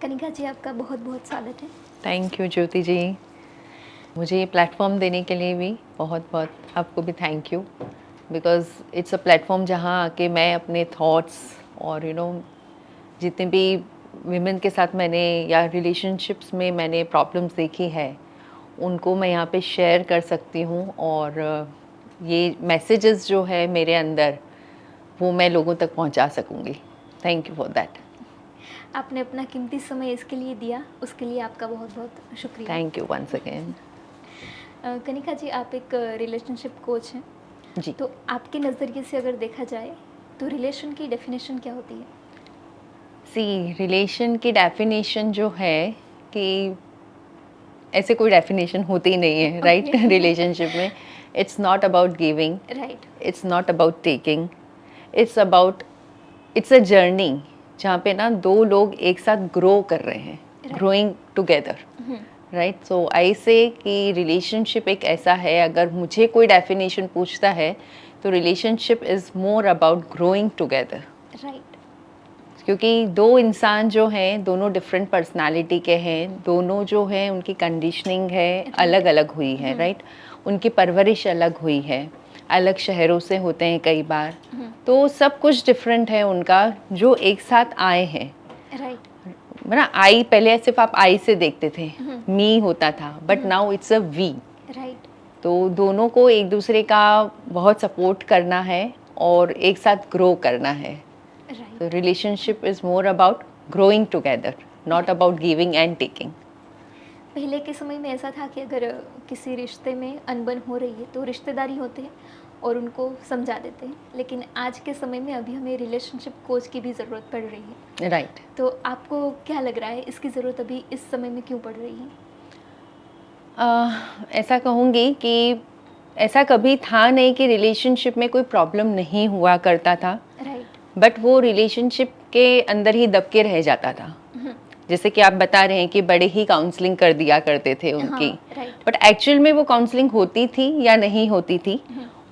कनिका जी, आपका बहुत बहुत स्वागत है। थैंक यू ज्योति जी। मुझे ये प्लेटफॉर्म देने के लिए भी बहुत बहुत आपको भी thank you, because it's a platform जहाँ आके मैं अपने थॉट्स और जितने भी विमेन के साथ मैंने या रिलेशनशिप्स में मैंने प्रॉब्लम्स देखी है उनको मैं यहाँ पे शेयर कर सकती हूँ। और ये मैसेजेस जो है मेरे अंदर वो मैं लोगों तक पहुँचा सकूँगी। Thank you for that. आपने अपना कीमती समय इसके लिए दिया, उसके लिए आपका बहुत बहुत शुक्रिया। Thank you once again. Kanika ji, आप एक रिलेशनशिप कोच हैं, जी। तो आपके नज़रिए से अगर देखा जाए तो रिलेशन की डेफिनेशन क्या होती है? सी रिलेशन की डेफिनेशन जो है कि ऐसे कोई डेफिनेशन होती ही नहीं है, राइट? ओके। रिलेशनशिप में it's not about giving, right. It's not about taking, it's about it's a journey जहाँ पे ना दो लोग एक साथ ग्रो कर रहे हैं, ग्रोइंग टुगेदर, राइट? सो आई से कि रिलेशनशिप एक ऐसा है, अगर मुझे कोई डेफिनेशन पूछता है तो relationship is more about growing together. Right. क्योंकि दो इंसान जो हैं दोनों डिफरेंट पर्सनालिटी के हैं, दोनों जो हैं उनकी कंडीशनिंग है अलग अलग हुई है, राइट? उनकी परवरिश अलग हुई है, अलग शहरों से होते हैं कई बार, तो सब कुछ डिफरेंट है उनका जो एक साथ आए हैं। राइट। ना आई पहले सिर्फ आप आई से देखते थे, मी होता था, but now it's a we. Right. तो दोनों को एक दूसरे का बहुत सपोर्ट करना है और एक साथ ग्रो करना है। Right. So relationship is more about growing together, not about giving and taking. पहले के समय में ऐसा था कि अगर किसी रिश्ते में अनबन हो रही है तो रिश्तेदारी होते हैं और उनको समझा देते हैं, लेकिन आज के समय में अभी हमें रिलेशनशिप कोच की भी ज़रूरत पड़ रही है। Right. तो आपको क्या लग रहा है, इसकी ज़रूरत अभी इस समय में क्यों पड़ रही है? ऐसा कहूँगी कि ऐसा कभी था नहीं कि रिलेशनशिप में कोई प्रॉब्लम नहीं हुआ करता था, राइट। बट वो रिलेशनशिप के अंदर ही दबके रह जाता था। जैसे कि आप बता रहे हैं कि बड़े ही काउंसलिंग कर दिया करते थे उनकी, हाँ। राइट। बट एक्चुअल में वो काउंसलिंग होती थी या नहीं होती थी,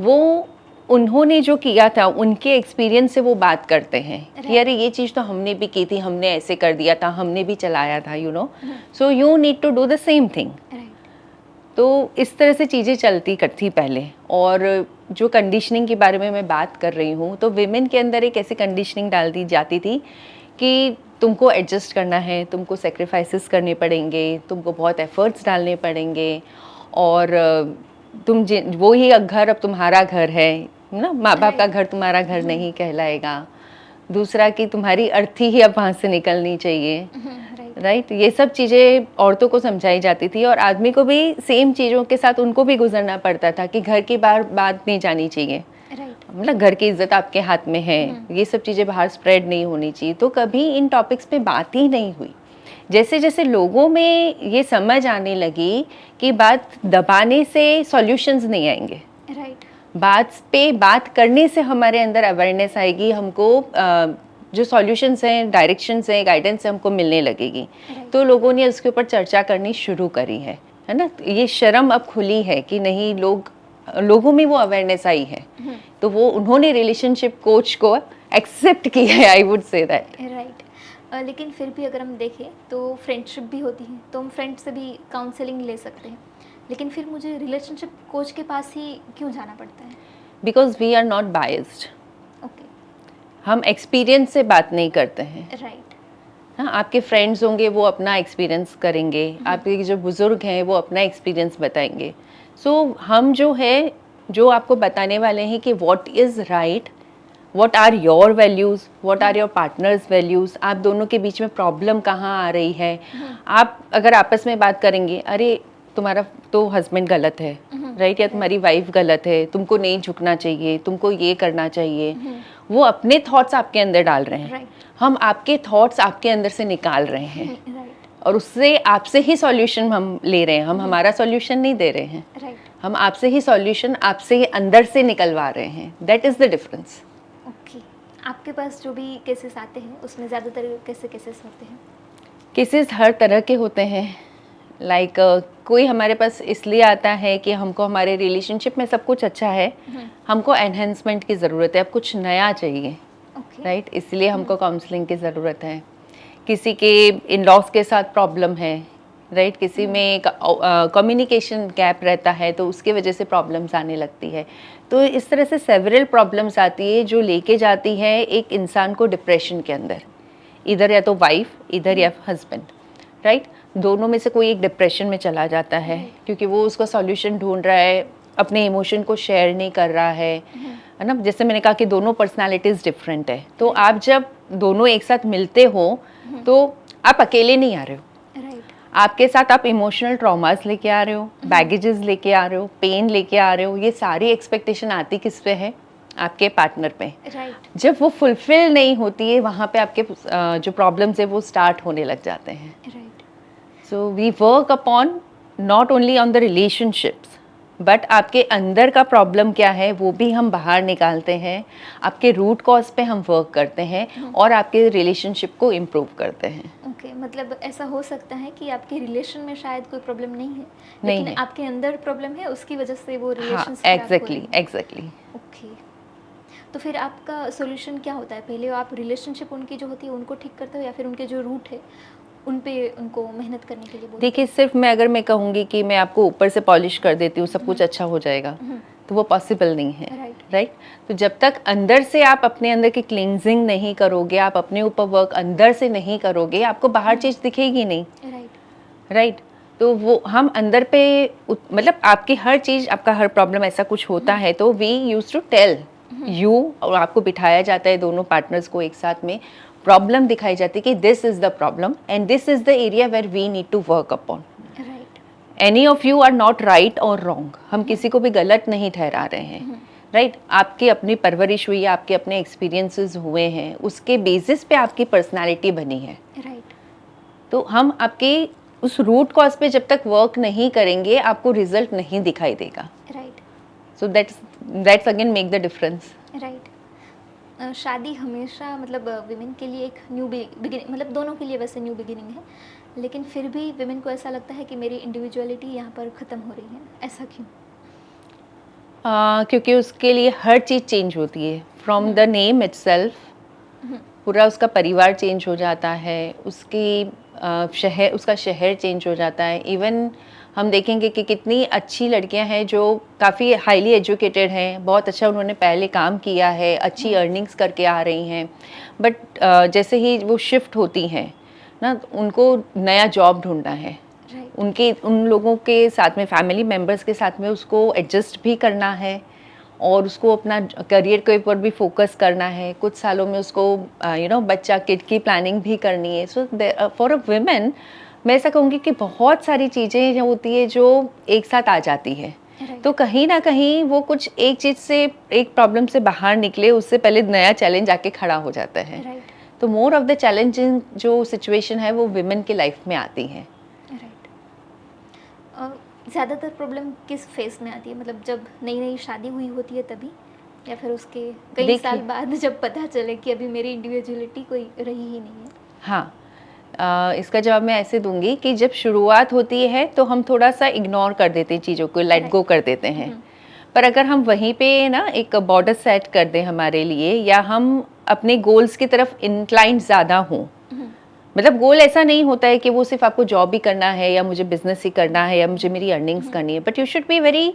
वो उन्होंने जो किया था उनके एक्सपीरियंस से वो बात करते हैं कि अरे ये चीज़ तो हमने भी की थी, हमने ऐसे कर दिया था, हमने भी चलाया था, so you need to do the same thing. तो इस तरह से चीज़ें चलती करती पहले। और जो कंडीशनिंग के बारे में मैं बात कर रही हूँ, तो विमेन के अंदर एक ऐसी कंडीशनिंग डाल दी जाती थी कि तुमको एडजस्ट करना है, तुमको सेक्रीफाइसेस करने पड़ेंगे, तुमको बहुत एफर्ट्स डालने पड़ेंगे, और वो ही घर अब तुम्हारा घर है ना, माँ बाप का घर तुम्हारा घर नहीं कहलाएगा। दूसरा कि तुम्हारी अर्थी ही अब वहाँ से निकलनी चाहिए, राइट? ये सब चीज़ें औरतों को समझाई जाती थी, और आदमी को भी सेम चीज़ों के साथ उनको भी गुजरना पड़ता था कि घर की बात नहीं जानी चाहिए, मतलब घर की इज्जत आपके हाथ में है, ये सब चीज़ें बाहर स्प्रेड नहीं होनी चाहिए। तो कभी इन टॉपिक्स पे बात ही नहीं हुई। जैसे जैसे लोगों में ये समझ आने लगी कि बात दबाने से सॉल्यूशंस नहीं आएंगे, बात पे बात करने से हमारे अंदर अवेयरनेस आएगी, हमको जो सॉल्यूशंस हैं, डायरेक्शंस हैं, गाइडेंस हमको मिलने लगेगी। तो लोगों ने उसके ऊपर चर्चा करनी शुरू करी है ना? ये शर्म अब खुली है कि नहीं, लोगों में वो अवेयरनेस आई है, तो वो उन्होंने रिलेशनशिप कोच को एक्सेप्ट किया है, I would say that. Right. लेकिन फिर भी अगर हम देखें तो फ्रेंडशिप भी होती है, तो हम फ्रेंड से भी काउंसलिंग ले सकते हैं, लेकिन फिर मुझे रिलेशनशिप कोच के पास ही क्यों जाना पड़ता है? Because we are not biased. Okay. हम एक्सपीरियंस से बात नहीं करते हैं। राइट। हाँ, आपके फ्रेंड्स होंगे वो अपना एक्सपीरियंस करेंगे, आपके जो बुज़ुर्ग हैं वो अपना एक्सपीरियंस बताएंगे। सो हम जो आपको बताने वाले हैं कि what is right, what are your values, what are your partners values, आप दोनों के बीच में प्रॉब्लम कहाँ आ रही है। आप अगर आपस में बात करेंगे, अरे तुम्हारा तो हस्बैंड गलत है, राइट, या तुम्हारी वाइफ गलत है, तुमको नहीं झुकना चाहिए, तुमको ये करना चाहिए, वो अपने थॉट्स आपके अंदर डाल रहे हैं, हम आपके थॉट्स आपके अंदर से निकाल रहे हैं, और उससे आपसे ही सॉल्यूशन हम ले रहे हैं, हम हमारा सॉल्यूशन नहीं दे रहे हैं, हम आपसे ही सॉल्यूशन आपसे ही अंदर से निकलवा रहे हैं। That is the difference. Okay. आपके पास जो भी केसेस आते हैं उसमें ज़्यादातर कैसे केसेस होते हैं? केसेस हर तरह के होते हैं। लाइक कोई हमारे पास इसलिए आता है कि हमको हमारे रिलेशनशिप में सब कुछ अच्छा है, हमको एनहेंसमेंट की ज़रूरत है, अब कुछ नया चाहिए, राइट? इसलिए हमको काउंसलिंग की ज़रूरत है। किसी के इन लॉज के साथ प्रॉब्लम है, राइट, किसी में कम्युनिकेशन गैप रहता है तो उसके वजह से प्रॉब्लम्स आने लगती है। तो इस तरह से सेवरल प्रॉब्लम्स आती है जो लेके जाती है एक इंसान को डिप्रेशन के अंदर, इधर या तो वाइफ, इधर या हस्बैंड, राइट, दोनों में से कोई एक डिप्रेशन में चला जाता है क्योंकि वो उसका सॉल्यूशन ढूंढ रहा है, अपने इमोशन को शेयर नहीं कर रहा है ना। जैसे मैंने कहा कि दोनों पर्सनालिटीज़ डिफरेंट है, तो आप जब दोनों एक साथ मिलते हो तो आप अकेले नहीं आ रहे हो, आपके साथ आप इमोशनल ट्रॉमास लेके आ रहे हो, बैगेजेस लेके आ रहे हो, पेन लेके आ रहे हो, ये सारी एक्सपेक्टेशन आती किस पे है, आपके पार्टनर पे। जब वो फुलफिल नहीं होती है वहाँ पे आपके जो प्रॉब्लम्स है वो स्टार्ट होने लग जाते हैं। So we work upon not only on the relationships but आपके अंदर का प्रॉब्लम क्या है वो भी हम बाहर निकालते हैं, आपके रूट कॉज पे हम वर्क करते हैं और आपके रिलेशनशिप को इम्प्रूव करते हैं। ओके, मतलब ऐसा हो सकता है कि आपके रिलेशन में शायद कोई प्रॉब्लम नहीं है, नहीं लेकिन है, आपके अंदर प्रॉब्लम है, उसकी वजह से वो हाँ, रिलेशन एग्जैक्टली। ओके, तो फिर आपका सॉल्यूशन क्या होता है? पहले आप रिलेशनशिप उनकी जो होती है उनको ठीक करते हो या फिर उनके जो रूट है उन पे उनको मेहनत करने के लिए बोलते देखिए, सिर्फ अगर मैं कहूँगी कि मैं आपको ऊपर से पॉलिश कर देती हूँ सब कुछ अच्छा हो जाएगा तो वो पॉसिबल नहीं है, राइट। तो जब तक अंदर से आप अपने अंदर की क्लींजिंग नहीं करोगे, आप अपने ऊपर वर्क अंदर से नहीं करोगे, आपको बाहर चीज़ दिखेगी नहीं, राइट। तो वो हम अंदर पे मतलब आपकी हर चीज़, आपका हर प्रॉब्लम ऐसा कुछ होता है तो we use to tell you, और आपको बिठाया जाता है दोनों पार्टनर्स को एक साथ में, प्रॉब्लम दिखाई जाती है कि this is the problem and this is the area where we need to work upon. Any of you are not right और रॉन्ग, हम किसी को भी गलत नहीं ठहरा रहे हैं, राइट। आपकी अपनी परवरिश हुई है, आपके अपने एक्सपीरियंसेस हुए हैं, उसके बेसिस पे आपकी पर्सनालिटी बनी है, राइट। तो हम आपके उस रूट कॉज पे जब तक वर्क नहीं करेंगे आपको रिजल्ट नहीं दिखाई देगा, right. So that's again make the difference, right. शादी हमेशा मतलब विमेन के लिए एक न्यू बिगिनिंग, मतलब दोनों के लिए वैसे न्यू बिगिनिंग है, लेकिन फिर भी विमेन को ऐसा लगता है कि मेरी इंडिविजुअलिटी यहाँ पर ख़त्म हो रही है, ऐसा क्यों? क्योंकि उसके लिए हर चीज़ चेंज होती है, फ्रॉम द नेम इटसेल्फ, पूरा उसका परिवार चेंज हो जाता है, उसका शहर चेंज हो जाता है। इवन हम देखेंगे कि कितनी अच्छी लड़कियां हैं जो काफ़ी हाईली एजुकेटेड हैं, बहुत अच्छा उन्होंने पहले काम किया है, अच्छी अर्निंग्स करके आ रही हैं, बट जैसे ही वो शिफ्ट होती हैं ना, उनको नया जॉब ढूंढना है, उन लोगों के साथ में, फैमिली मेम्बर्स के साथ में उसको एडजस्ट भी करना है और उसको अपना करियर के ऊपर भी फोकस करना है, कुछ सालों में उसको बच्चा किड की प्लानिंग भी करनी है। सो फॉर अ वुमेन मैं ऐसा कहूँगी कि बहुत सारी चीज़ें जो होती है जो एक साथ आ जाती है, तो कहीं ना कहीं वो कुछ एक चीज़ से, एक प्रॉब्लम से बाहर निकले उससे पहले नया चैलेंज आके खड़ा हो जाता है। तो मोर ऑफ द चैलेंजिंग जो सिचुएशन है वो विमेन की लाइफ में आती है। ज़्यादातर प्रॉब्लम किस फेज में आती है, मतलब जब नई नई शादी हुई होती है तभी, या फिर उसके कई साल बाद जब पता चले कि अभी मेरी इंडिविजुअलिटी कोई रही ही नहीं है? हाँ, इसका जवाब मैं ऐसे दूंगी कि जब शुरुआत होती है तो हम थोड़ा सा इग्नोर कर देते हैं चीज़ों को, लेट गो कर देते हैं, पर अगर हम वहीं पे ना एक बॉर्डर सेट कर दें हमारे लिए, या हम अपने गोल्स की तरफ इंक्लाइंड ज़्यादा हों, मतलब गोल ऐसा नहीं होता है कि वो सिर्फ आपको जॉब ही करना है या मुझे बिजनेस ही करना है या मुझे मेरी अर्निंग्स करनी है, but you should be very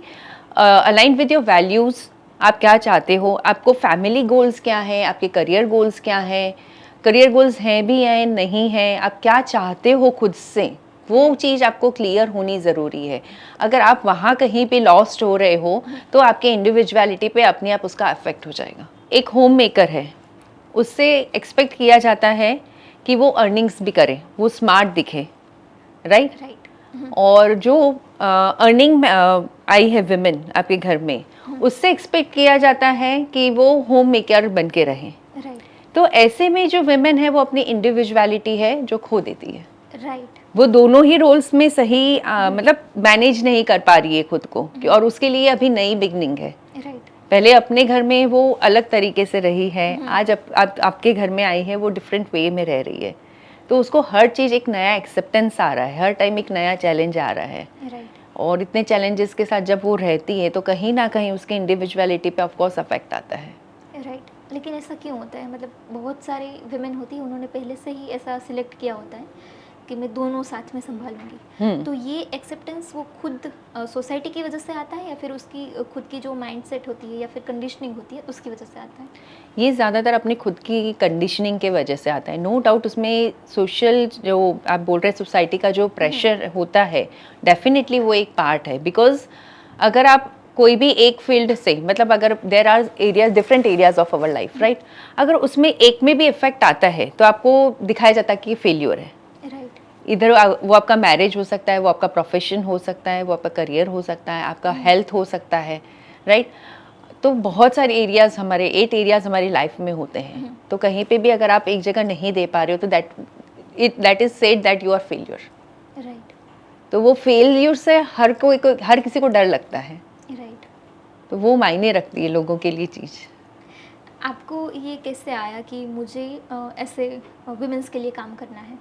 aligned with your values. आप क्या चाहते हो, आपको फैमिली गोल्स क्या हैं, आपके करियर गोल्स क्या हैं, करियर गोल्स हैं भी हैं नहीं हैं, आप क्या चाहते हो खुद से, वो चीज़ आपको क्लियर होनी ज़रूरी है। अगर आप वहाँ कहीं पे लॉस्ट हो रहे हो तो आपके इंडिविजुअलिटी पे अपने आप उसका अफेक्ट हो जाएगा। एक होम मेकर है, उससे एक्सपेक्ट किया जाता है कि वो अर्निंग्स भी करे, वो स्मार्ट दिखे, राइट। और जो अर्निंग आई है विमेन आपके घर में, उससे एक्सपेक्ट किया जाता है कि वो होम मेकर बन के रहे, तो ऐसे में जो विमेन है वो अपनी इंडिविजुअलिटी है जो खो देती है, वो दोनों ही रोल्स में सही मतलब मैनेज नहीं कर पा रही है खुद को, और उसके लिए अभी नई बिगनिंग है। पहले अपने घर में वो अलग तरीके से रही है, आज आपके घर में आई है, वो डिफरेंट वे में रह रही है, तो उसको हर चीज़ एक नया एक्सेप्टेंस आ रहा है, हर टाइम एक नया चैलेंज आ रहा है, और इतने चैलेंजेस के साथ जब वो रहती है तो कहीं ना कहीं उसकी इंडिविजुअलिटी पे ऑफ कोर्स अफेक्ट आता है। लेकिन ऐसा क्यों होता है? मतलब बहुत सारे विमेन होती है, उन्होंने पहले से ही ऐसा सिलेक्ट किया होता है कि मैं दोनों साथ में संभालूंगी। तो ये एक्सेप्टेंस वो खुद सोसाइटी की वजह से आता है, या फिर उसकी खुद की जो माइंडसेट होती है या फिर कंडीशनिंग होती है उसकी वजह से आता है? ये ज़्यादातर अपनी खुद की कंडीशनिंग के वजह से आता है, नो डाउट। उसमें सोशल जो आप बोल रहे हैं सोसाइटी का जो प्रेशर होता है, डेफिनेटली वो एक पार्ट है। बिकॉज अगर आप कोई भी एक फील्ड से, मतलब अगर there are areas, different areas of our life, right, अगर उसमें एक में भी इफेक्ट आता है तो आपको दिखाया जाता है कि फेल्यूर है। राइट। इधर वो आपका मैरिज हो सकता है, वो आपका प्रोफेशन हो सकता है, वो आपका करियर हो सकता है, आपका हेल्थ हो सकता है, राइट। तो बहुत सारे एरियाज, हमारे 8 एरियाज हमारी लाइफ में होते हैं। तो कहीं पे भी अगर आप एक जगह नहीं दे पा रहे हो तो that is said that you are failure. Right. तो वो फेल्यूर से हर किसी को डर लगता है। राइट। तो वो मायने रखती है लोगों के लिए चीज़। आपको ये कैसे आया कि मुझे ऐसे वुमेन्स के लिए काम करना है?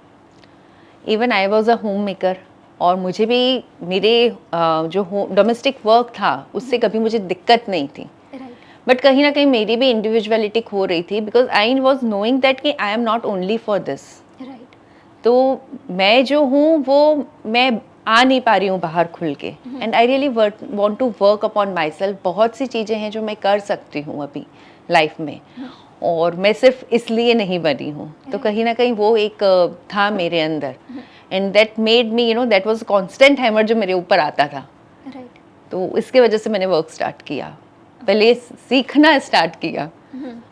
Even I was a home maker, और मुझे भी मेरे जो डोमेस्टिक वर्क था उससे कभी मुझे दिक्कत नहीं थी। राइट। बट कहीं ना कहीं मेरी भी इंडिविजुअलिटी खो रही थी, because I was knowing that कि I am not only for this. Right. तो मैं जो हूँ वो मैं आ नहीं पा रही हूँ बाहर खुल के, and I really want to work upon myself. बहुत सी चीज़ें हैं जो मैं कर सकती हूँ अभी लाइफ में, और मैं सिर्फ इसलिए नहीं बनी हूँ। तो कहीं ना कहीं वो एक था मेरे अंदर, and that made me, you know, that was constant hammer जो मेरे ऊपर आता था। राइट। तो इसके वजह से मैंने वर्क स्टार्ट किया, पहले सीखना स्टार्ट किया,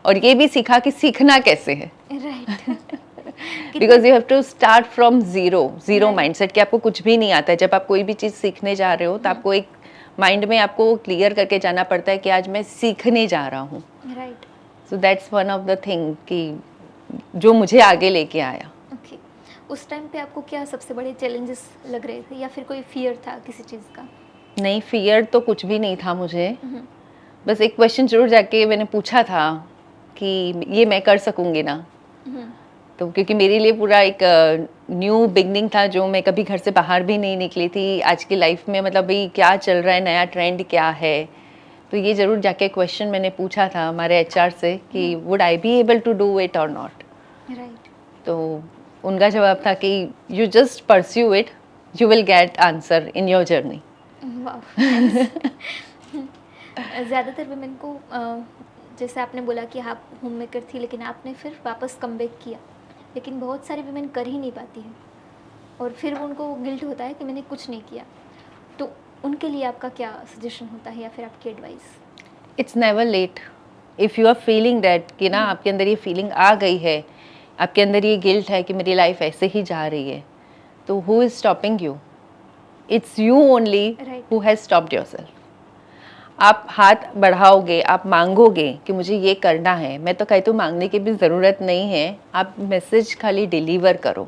और ये भी सीखा कि सीखना कैसे है। Right. Because you have to start from zero Right. Mindset कि आपको कुछ भी नहीं आता है। जब आप कोई भी चीज़ सीखने जा रहे हो तो आपको एक माइंड में आपको क्लियर करके जाना पड़ता है कि आज मैं सीखने जा रहा हूँ। Right. So that's one of the thing कि जो मुझे आगे लेके आया। ओके। उस टाइम पे आपको क्या सबसे बड़े चैलेंजेस लग रहे थे, या फिर कोई फियर था किसी चीज़ का? नहीं, फियर तो कुछ भी नहीं था मुझे। बस एक क्वेश्चन जरूर जाके मैंने पूछा था कि ये मैं कर सकूंगी ना। तो क्योंकि मेरे लिए पूरा एक न्यू बिगनिंग था, जो मैं कभी घर से बाहर भी नहीं निकली थी आज की लाइफ में। मतलब भाई क्या चल रहा है, नया ट्रेंड क्या है। तो ये ज़रूर जाके क्वेश्चन मैंने पूछा था हमारे एचआर से कि would I be able to do it और नॉट। राइट। तो उनका जवाब था कि you just pursue it, you will get answer in your journey. वाह। ज़्यादातर वुमेन को जैसे आपने बोला कि आप होम मेकर थी, लेकिन आपने फिर वापस कमबैक किया, लेकिन बहुत सारी वुमेन कर ही नहीं पाती हैं, और फिर उनको गिल्ट होता है कि मैंने कुछ नहीं किया। तो उनके लिए आपका क्या सजेशन होता है, या फिर आपकी advice? It's never late. If you are feeling that कि ना आपके अंदर ये फीलिंग आ गई है, आपके अंदर ये गिल्ट है कि मेरी लाइफ ऐसे ही जा रही है, तो who is stopping you? It's you only Right. Who has stopped yourself. आप हाथ बढ़ाओगे, आप मांगोगे कि मुझे ये करना है। मैं तो कहती हूँ मांगने की भी ज़रूरत नहीं है, आप मैसेज खाली डिलीवर करो।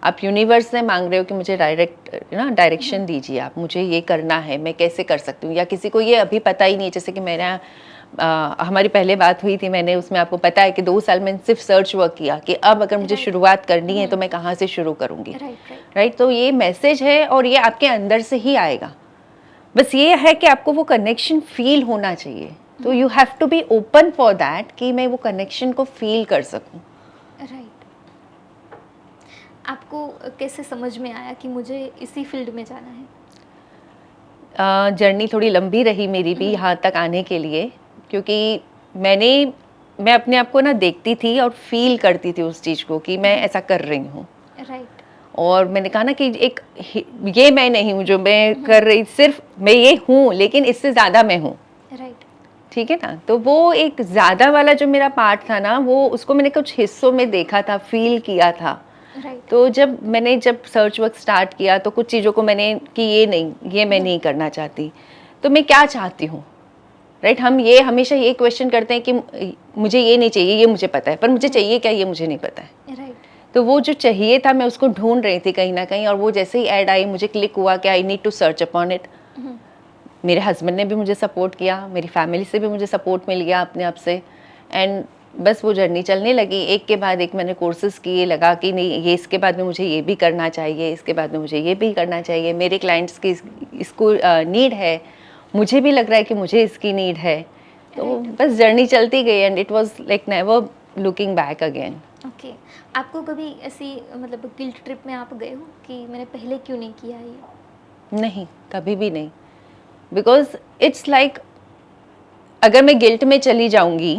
आप यूनिवर्स से मांग रहे हो कि मुझे डायरेक्शन दीजिए, आप मुझे ये करना है, मैं कैसे कर सकती हूँ। या किसी को ये अभी पता ही नहीं है, जैसे कि मेरा हमारी पहले बात हुई थी, मैंने उसमें आपको पता है कि 2 साल मैंने सिर्फ सर्च वर्क किया कि अब अगर मुझे Right. शुरुआत करनी है तो मैं कहाँ से शुरू करूँगी। राइट। राइट। तो ये मैसेज है और ये आपके अंदर से ही आएगा। बस ये है कि आपको वो कनेक्शन फील होना चाहिए। तो you have to be open for that कि मैं वो कनेक्शन को फील कर सकूं। राइट। आपको कैसे समझ में आया कि मुझे इसी फील्ड में जाना है? जर्नी थोड़ी लंबी रही मेरी भी यहाँ तक आने के लिए, क्योंकि मैं अपने आप को ना देखती थी और फील करती थी उस चीज़ को कि मैं ऐसा कर रही हूँ। राइट। और मैंने कहा ना कि ये मैं नहीं हूँ जो मैं कर रही, सिर्फ मैं ये हूँ, लेकिन इससे ज़्यादा मैं हूँ। राइट। ठीक है ना। तो वो एक ज़्यादा वाला जो मेरा पार्ट था ना, वो उसको मैंने कुछ हिस्सों में देखा था, फील किया था। राइट। तो जब सर्च वर्क स्टार्ट किया तो कुछ चीज़ों को मैंने कि ये मैं नहीं करना चाहती, तो मैं क्या चाहती हूँ। राइट। हम ये हमेशा ये क्वेश्चन करते हैं कि मुझे ये नहीं चाहिए, ये मुझे पता है, पर मुझे चाहिए क्या ये मुझे नहीं पता है। राइट। तो वो जो चाहिए था मैं उसको ढूंढ रही थी कहीं ना कहीं, और वो जैसे ही ऐड आई मुझे क्लिक हुआ कि I need to search upon it. मेरे हस्बैंड ने भी मुझे सपोर्ट किया, मेरी फैमिली से भी मुझे सपोर्ट मिल गया अपने आप से, एंड बस वो जर्नी चलने लगी। एक के बाद एक मैंने कोर्सेज किए, लगा कि नहीं ये इसके बाद में मुझे ये भी करना चाहिए, इसके बाद में मुझे ये भी करना चाहिए। मेरे क्लाइंट्स की इसको नीड है, मुझे भी लग रहा है कि मुझे इसकी नीड है। तो Right. बस जर्नी चलती गई and it was like never looking back again. Okay. आपको कभी ऐसी मतलब गिल्ट ट्रिप में आप गए हो कि मैंने पहले क्यों नहीं किया ये? नहीं, कभी भी नहीं, बिकॉज इट्स लाइक अगर मैं गिल्ट में चली जाऊंगी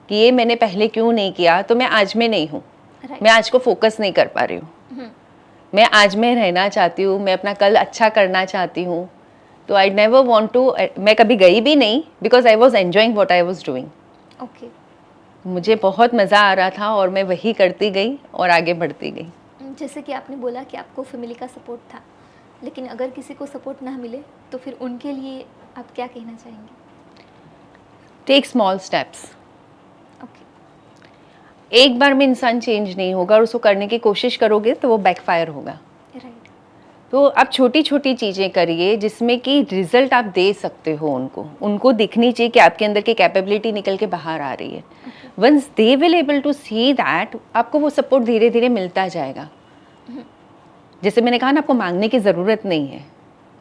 कि ये मैंने पहले क्यों नहीं किया, तो मैं आज में नहीं हूँ, राइट। मैं आज को फोकस नहीं कर पा रही हूँ। मैं आज में रहना चाहती हूँ, मैं अपना कल अच्छा करना चाहती हूँ, तो आई नेवर वॉन्ट टू, मैं कभी गई भी नहीं because I was enjoying what I was doing. Okay. मुझे बहुत मज़ा आ रहा था और मैं वही करती गई और आगे बढ़ती गई। जैसे कि आपने बोला कि आपको फैमिली का सपोर्ट था, लेकिन अगर किसी को सपोर्ट ना मिले तो फिर उनके लिए आप क्या कहना चाहेंगे? Take small steps. ओके। एक बार में इंसान चेंज नहीं होगा और उसको करने की कोशिश करोगे तो वो बैकफायर होगा। राइट। तो आप छोटी छोटी चीज़ें करिए जिसमें कि रिजल्ट आप दे सकते हो, उनको दिखनी चाहिए कि आपके अंदर की कैपेबिलिटी निकल के बाहर आ रही है। Once they will able to see that, आपको वो सपोर्ट धीरे धीरे मिलता जाएगा। जैसे मैंने कहा ना, आपको मांगने की ज़रूरत नहीं है,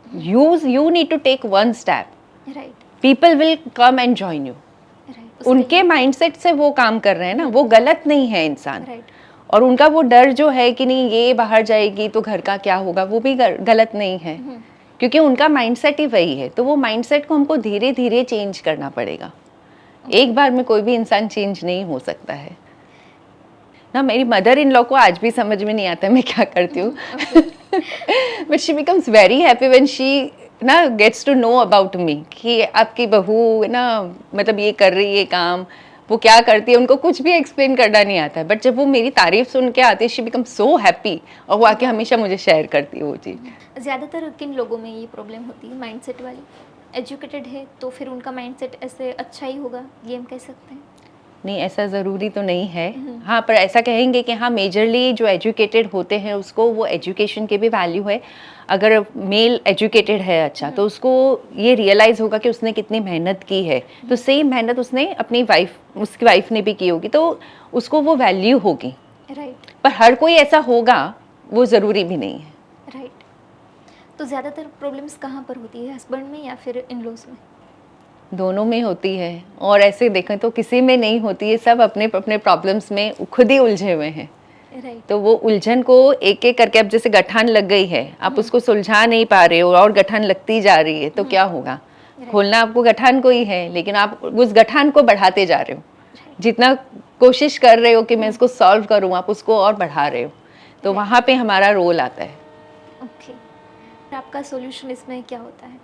you need to take one step, right. People will come and join you. Right. उनके माइंडसेट से वो काम कर रहे हैं ना, वो गलत नहीं है इंसान। राइट। और उनका वो डर जो है कि नहीं ये बाहर जाएगी तो घर का क्या होगा, वो भी गलत नहीं है, क्योंकि उनका माइंडसेट ही वही है। तो वो माइंडसेट को हमको धीरे धीरे चेंज करना पड़ेगा। एक बार में कोई भी इंसान चेंज नहीं हो सकता है ना। मेरी मदर इन लॉ को आज भी समझ में नहीं आता मैं क्या करती हूँ, but she becomes very happy when she ना gets to know about me कि आपकी बहू है ना, मतलब ये कर रही है काम, वो क्या करती है। उनको कुछ भी एक्सप्लेन करना नहीं आता है, बट जब वो मेरी तारीफ सुन के आती है, शी बिकम सो हैप्पी, और वो आके हमेशा मुझे शेयर करती है वो चीज़। ज़्यादातर किन लोगों में ये प्रॉब्लम होती है माइंडसेट वाली? एजुकेटेड है तो फिर उनका माइंडसेट ऐसे अच्छा ही होगा, ये हम कह सकते हैं? नहीं, ऐसा ज़रूरी तो नहीं है। हाँ, पर ऐसा कहेंगे कि हाँ, मेजरली जो एजुकेटेड होते हैं उसको वो एजुकेशन की भी वैल्यू है। अगर मेल एजुकेटेड है अच्छा, तो उसको ये रियलाइज़ होगा कि उसने कितनी मेहनत की है, तो सेम मेहनत उसने अपनी उसकी वाइफ ने भी की होगी, तो उसको वो वैल्यू होगी। राइट। पर हर कोई ऐसा होगा वो ज़रूरी भी नहीं है। राइट। तो ज़्यादातर प्रॉब्लम्स कहाँ पर होती है, हस्बैंड में या फिर इन लॉज में? दोनों में होती है, और ऐसे देखें तो किसी में नहीं होती है। सब अपने अपने प्रॉब्लम्स में खुद ही उलझे हुए हैं। राइट। तो वो उलझन को एक एक करके, अब जैसे गठान लग गई है, आप उसको सुलझा नहीं पा रहे हो और गठान लगती जा रही है, तो क्या होगा? खोलना आपको गठान को ही है, लेकिन आप उस गठान को बढ़ाते जा रहे हो। जितना कोशिश कर रहे हो कि मैं इसको सॉल्व करूँ, आप उसको और बढ़ा रहे हो, तो वहाँ पे हमारा रोल आता है। ओके। आपका सॉल्यूशन इसमें क्या होता है?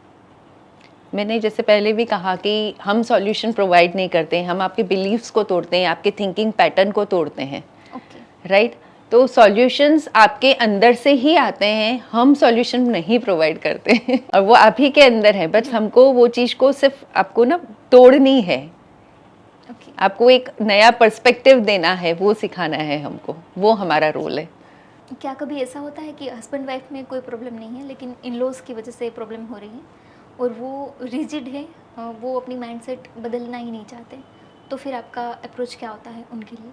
मैंने जैसे पहले भी कहा कि हम सॉल्यूशन प्रोवाइड नहीं करते, हम आपके बिलीव्स को तोड़ते हैं, आपके थिंकिंग पैटर्न को तोड़ते हैं। ओके। राइट? तो सॉल्यूशंस आपके अंदर से ही आते हैं, हम सॉल्यूशन नहीं प्रोवाइड करते हैं और वो आप ही के अंदर है। बस हमको वो चीज़ को सिर्फ आपको ना तोड़नी है। ओके। आपको एक नया पर्सपेक्टिव देना है, वो सिखाना है हमको, वो हमारा रोल है। क्या कभी ऐसा होता है कि हस्बैंड वाइफ में कोई प्रॉब्लम नहीं है, लेकिन इन लॉज की वजह से प्रॉब्लम हो रही है और वो रिजिड है, वो अपनी माइंडसेट बदलना ही नहीं चाहते, तो फिर आपका अप्रोच क्या होता है उनके लिए?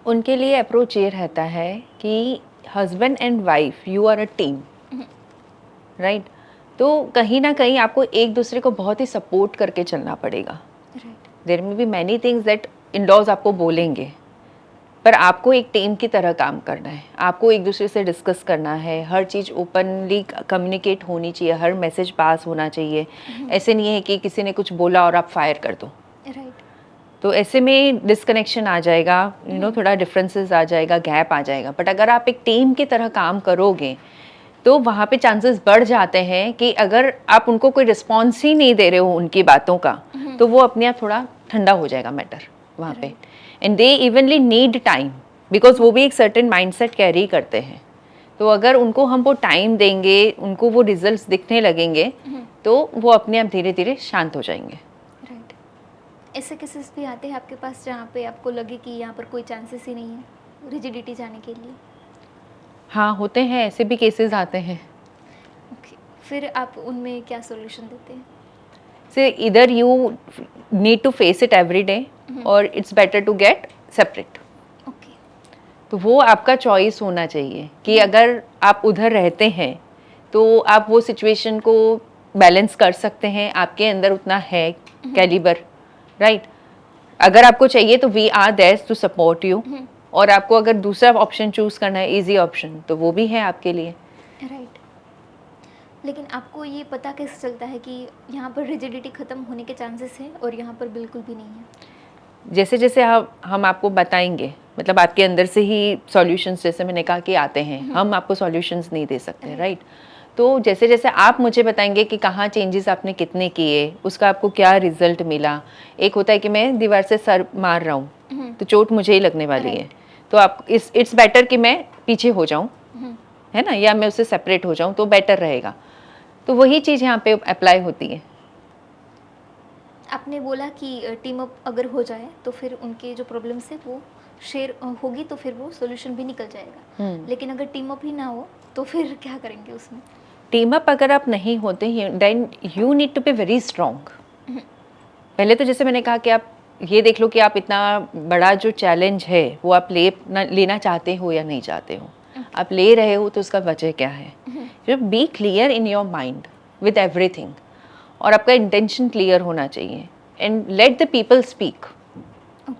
उनके लिए अप्रोच ये रहता है कि husband and wife, you are a team, right? तो कहीं ना कहीं आपको एक दूसरे को बहुत ही सपोर्ट करके चलना पड़ेगा। Right. There may be many things that in laws आपको बोलेंगे, पर आपको एक टीम की तरह काम करना है। आपको एक दूसरे से डिस्कस करना है, हर चीज़ ओपनली कम्युनिकेट होनी चाहिए, हर मैसेज पास होना चाहिए। ऐसे नहीं है कि किसी ने कुछ बोला और आप फायर कर दो, राइट। तो ऐसे में डिस्कनेक्शन आ जाएगा, थोड़ा डिफरेंसेस आ जाएगा, गैप आ जाएगा। बट अगर आप एक टीम की तरह काम करोगे तो वहाँ पे चांसेस बढ़ जाते हैं कि अगर आप उनको कोई रिस्पॉन्स ही नहीं दे रहे हो उनकी बातों का, तो वो अपने आप थोड़ा ठंडा हो जाएगा मैटर वहाँ पे। And they evenly need time, because वो भी एक सर्टेन माइंडसेट कैरी करते हैं। तो अगर उनको हम वो टाइम देंगे, उनको वो रिजल्ट्स दिखने लगेंगे, तो वो अपने आप धीरे धीरे शांत हो जाएंगे। राइट। ऐसे केसेस भी आते हैं आपके पास जहाँ पे आपको लगे कि यहाँ पर कोई चांसेस ही नहीं है रिजिडिटी जाने के लिए? हाँ, होते हैं, ऐसे भी केसेस आते हैं। ओके। फिर आप उनमें क्या सॉल्यूशन देते हैं? से इधर you need to face it every day, और it's better to get separate. Okay. तो वो आपका चॉइस होना चाहिए कि अगर आप उधर रहते हैं तो आप वो सिचुएशन को बैलेंस कर सकते हैं, आपके अंदर उतना है कैलिबर, राइट। अगर आपको चाहिए तो we are there to support you, और आपको अगर दूसरा ऑप्शन चूज करना है, इजी ऑप्शन, तो वो भी है आपके लिए। राइट। लेकिन आपको ये पता कैसे चलता है कि यहाँ पर रिजिडिटी ख़त्म होने के चांसेस हैं और यहाँ पर बिल्कुल भी नहीं है? जैसे जैसे हम आपको बताएंगे, मतलब आपके अंदर से ही सॉल्यूशंस, जैसे मैंने कहा कि आते हैं, हम आपको सॉल्यूशंस नहीं दे सकते, राइट। तो जैसे जैसे आप मुझे बताएंगे कि कहाँ चेंजेस आपने कितने किए, उसका आपको क्या रिजल्ट मिला। एक होता है कि मैं दीवार से सर मार रहा हूँ तो चोट मुझे ही लगने वाली है, तो आप इट्स बेटर कि मैं पीछे हो जाऊँ, है ना, या मैं उससे सेपरेट हो जाऊँ तो बेटर रहेगा। तो वही चीज़ यहाँ पे अप्लाई होती है। आपने बोला कि टीम अप अगर हो जाए तो फिर उनके जो प्रॉब्लम्स है वो शेयर होगी तो फिर वो सॉल्यूशन भी निकल जाएगा। लेकिन अगर टीम अप ही ना हो तो फिर क्या करेंगे उसमें? टीम अप अगर आप नहीं होते, then you need to be very strong. पहले तो जैसे मैंने कहा कि आप ये देख लो कि आप इतना बड़ा जो चैलेंज है वो आप लेना चाहते हो या नहीं चाहते हो। आप ले रहे हो तो उसका वजह क्या है। Be clear in your mind with everything, और आपका इंटेंशन क्लियर होना चाहिए, and let the people speak,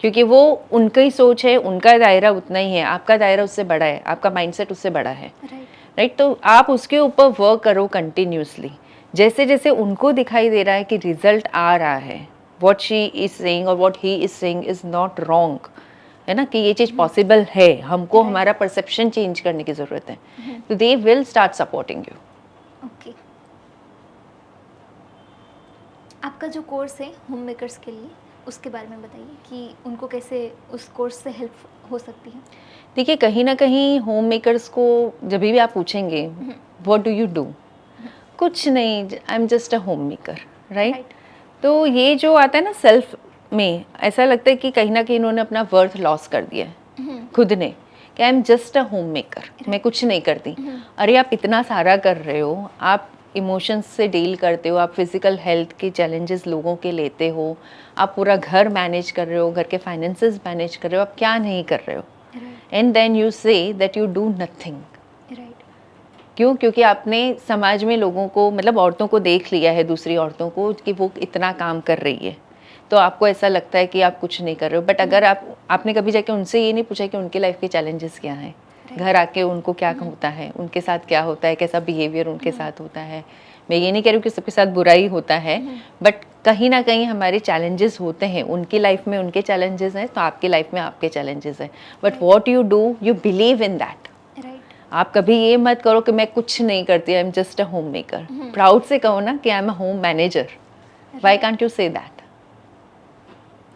क्योंकि वो उनका ही सोच है, उनका दायरा उतना ही है, आपका दायरा उससे बड़ा है, आपका माइंडसेट उससे बड़ा है, राइट। तो आप उसके ऊपर वर्क करो कंटिन्यूसली। जैसे जैसे उनको दिखाई दे रहा है कि रिजल्ट आ रहा है, व्हाट शी इज सेइंग और what he is saying is not wrong, है ना, कि ये चीज़ पॉसिबल है, हमको हमारा परसेप्शन चेंज करने की ज़रूरत है, तो they will start supporting you. Okay. आपका जो कोर्स है होम मेकर्स के लिए, उसके बारे में बताइए कि उनको कैसे उस कोर्स से हेल्प हो सकती है? देखिए, कहीं ना कहीं होम मेकर्स को जब भी आप पूछेंगे व्हाट डू यू डू, कुछ नहीं, I am just a home maker, right. तो ये जो आता है ना सेल्फ में, ऐसा लगता है कि कहीं ना कहीं इन्होंने अपना वर्थ लॉस कर दिया है खुद ने, कि I am just a home maker, मैं कुछ नहीं करती। अरे आप इतना सारा कर रहे हो, आप इमोशंस से डील करते हो, आप फिजिकल हेल्थ के चैलेंजेस लोगों के लेते हो, आप पूरा घर मैनेज कर रहे हो, घर के फाइनेंसेस मैनेज कर रहे हो, आप क्या नहीं कर रहे हो, and then you say that you do nothing. क्यों? क्योंकि आपने समाज में लोगों को, मतलब औरतों को देख लिया है, दूसरी औरतों को, कि वो इतना काम कर रही है, तो आपको ऐसा लगता है कि आप कुछ नहीं कर रहे हो। बट अगर आपने कभी जाके उनसे ये नहीं पूछा कि उनके लाइफ के चैलेंजेस क्या हैं, घर आके उनको क्या होता है, उनके साथ क्या होता है, कैसा बिहेवियर उनके साथ होता है। मैं ये नहीं कह रही हूँ कि सबके साथ बुरा ही होता है, बट कहीं ना कहीं हमारे चैलेंजेस होते हैं, उनकी लाइफ में उनके चैलेंजेस हैं, तो आपकी लाइफ में आपके चैलेंजेस हैं। But what you do, you believe in that. आप कभी ये मत करो कि मैं कुछ नहीं करती, I am just a home maker. Proud से कहो ना कि I am a home manager. Why can't you say that?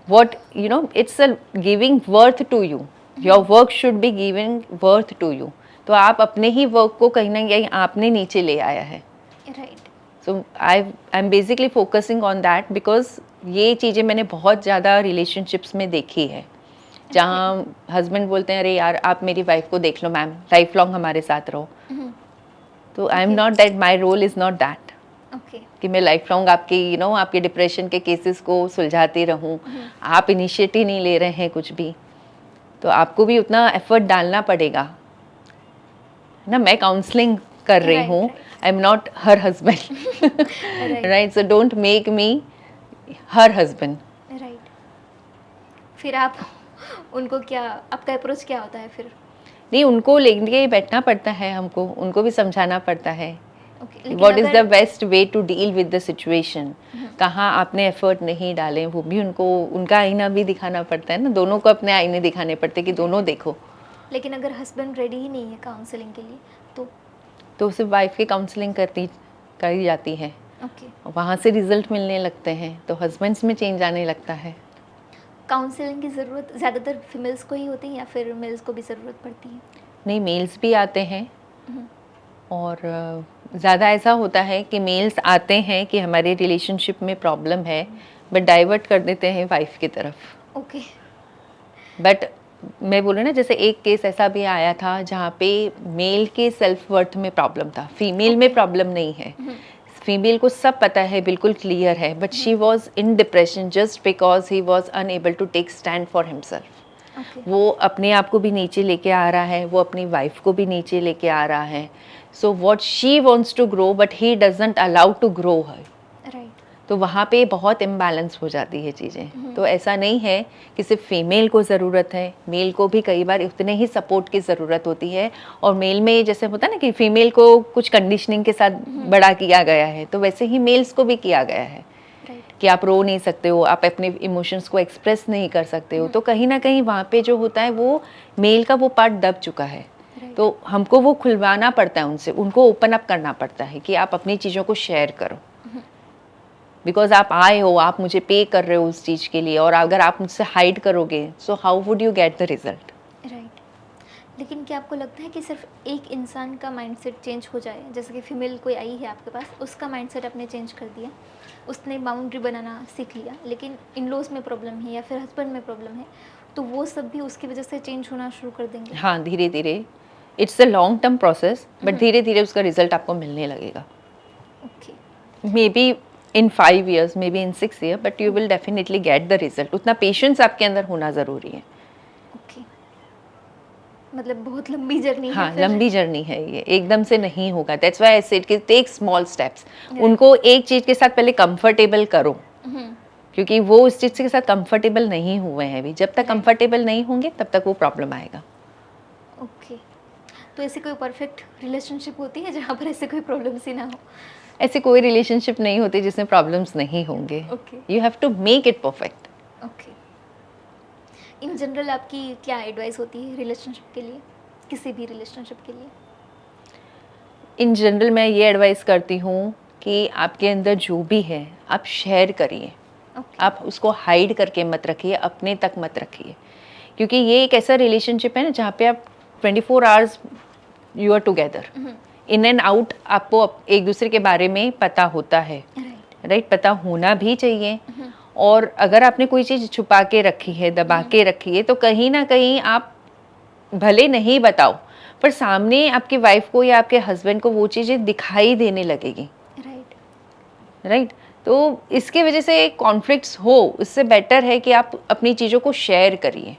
What, you know, it's a giving worth to you. Your work should be giving worth to you. तो आप अपने ही work को कहीं ना कहीं आपने नीचे ले आया है, right. So I am basically focusing on that, because ये चीज़ें मैंने बहुत ज़्यादा रिलेशनशिप्स में देखी है, जहाँ हस्बैंड बोलते हैं अरे यार आप मेरी वाइफ को देख लो मैम, लाइफ लॉन्ग हमारे साथ रहो। तो I am not that, my role is not that कि मैं लाइफ लॉन्ग आपकी आपके डिप्रेशन के केसेस को सुलझाती रहूं। आप इनिशिएटिव नहीं ले रहे हैं कुछ भी, तो आपको भी उतना एफर्ट डालना पड़ेगा ना। मैं काउंसलिंग कर रही हूँ, आई am not her husband, right. So don't make me her husband, right. फिर आप उनको क्या, आपका अप्रोच क्या होता है फिर? नहीं, उनको लेके बैठना पड़ता है, हमको उनको भी समझाना पड़ता है what is the best way to deal with the situation. कहाँ आपने एफर्ट नहीं डाले, वो भी उनको, उनका आईना भी दिखाना पड़ता है ना, दोनों को अपने आईने दिखाने पड़ते हैं कि दोनों देखो। लेकिन अगर हस्बैंड रेडी ही नहीं है काउंसलिंग के लिए तो सिर्फ वाइफ की काउंसलिंग करी जाती है, वहाँ से रिजल्ट मिलने लगते हैं, तो हस्बैंड्स में चेंज आने लगता है। काउंसलिंग की ज़रूरत ज़्यादातर फीमेल्स को ही होती है या फिर मेल्स को भी ज़रूरत पड़ती है? नहीं, मेल्स भी आते हैं, और ज़्यादा ऐसा होता है कि मेल्स आते हैं कि हमारे रिलेशनशिप में प्रॉब्लम है, बट डाइवर्ट कर देते हैं वाइफ की तरफ। ओके। बट मैं बोल रही ना, जैसे एक केस ऐसा भी आया था जहाँ पे मेल के सेल्फ वर्थ में प्रॉब्लम था, फीमेल में प्रॉब्लम नहीं है। फीमेल को सब पता है, बिल्कुल क्लियर है, but she was in depression just because he was unable to take stand for himself. वो अपने आप को भी नीचे लेके आ रहा है, वो अपनी वाइफ को भी नीचे लेके आ रहा है। So what she wants to grow, but he doesn't allow to grow her. तो वहाँ पे बहुत इम्बैलेंस हो जाती है चीज़ें। तो ऐसा नहीं है कि सिर्फ फीमेल को ज़रूरत है, मेल को भी कई बार उतने ही सपोर्ट की ज़रूरत होती है। और मेल में जैसे होता है ना कि फीमेल को कुछ कंडीशनिंग के साथ बड़ा किया गया है, तो वैसे ही मेल्स को भी किया गया है कि आप रो नहीं सकते हो, आप अपने इमोशंस को एक्सप्रेस नहीं कर सकते हो। तो कहीं ना कहीं वहाँ पे जो होता है वो मेल का वो पार्ट दब चुका है। तो हमको वो खुलवाना पड़ता है उनसे, उनको ओपन अप करना पड़ता है कि आप अपनी चीज़ों को शेयर करो। बिकॉज आप आए हो, आप मुझे पे कर रहे हो उस चीज़ के लिए, और अगर आप मुझसे हाइड करोगे so how would you get the result. Right. लेकिन क्या आपको लगता है कि सिर्फ एक इंसान का माइंडसेट चेंज हो जाए, जैसे कि फीमेल कोई आई है आपके पास, उसका माइंडसेट आपने चेंज कर दिया, उसने बाउंड्री बनाना सीख लिया, लेकिन इन लॉज में प्रॉब्लम है या फिर हस्बैंड में प्रॉब्लम है, तो वो सब भी उसकी वजह से चेंज होना शुरू कर देंगे? हाँ, धीरे धीरे, it's a long term process, but धीरे धीरे उसका रिजल्ट आपको मिलने लगेगा। Okay. May be in 5 years, may be in 6 years, but you will definitely get the result. उतना पेशेंस आपके अंदर होना ज़रूरी है। ओके, मतलब बहुत लंबी जर्नी है हाँ, फिर। लंबी जर्नी है ये, एकदम से नहीं होगा। दैट्स व्हाई आई सेड कि टेक स्मॉल स्टेप्स। उनको एक चीज़ के साथ पहले कंफर्टेबल करो, क्योंकि वो उस चीज़ के साथ कंफर्टेबल नहीं हुए हैं अभी। जब तक कंफर्टेबल नहीं होंगे तब तक वो प्रॉब्लम आएगा। ओके, तो ऐसी कोई परफेक्ट रिलेशनशिप होती है जहाँ पर ऐसे कोई प्रॉब्लम्स ही ना हो? ऐसे कोई रिलेशनशिप नहीं होती जिसमें प्रॉब्लम्स नहीं होंगे। Okay. You have to make it perfect. Okay, in general आपकी क्या एडवाइस होती है रिलेशनशिप के लिए, किसी भी रिलेशनशिप के लिए? इन जनरल मैं ये एडवाइस करती हूँ कि आपके अंदर जो भी है आप शेयर करिए। आप उसको हाइड करके मत रखिए, अपने तक मत रखिए, क्योंकि ये एक ऐसा रिलेशनशिप है ना जहाँ पे आप 24 hours you are together, in and out आपको एक दूसरे के बारे में पता होता है। राइट, पता होना भी चाहिए। और अगर आपने कोई चीज़ छुपा के रखी है, दबा के रखी है, तो कहीं ना कहीं आप भले नहीं बताओ, पर सामने आपकी वाइफ को या आपके हस्बैंड को वो चीज़ें दिखाई देने लगेगी। राइट, तो इसके वजह से कॉन्फ्लिक्ट्स हो, उससे बेटर है कि आप अपनी चीज़ों को शेयर करिए।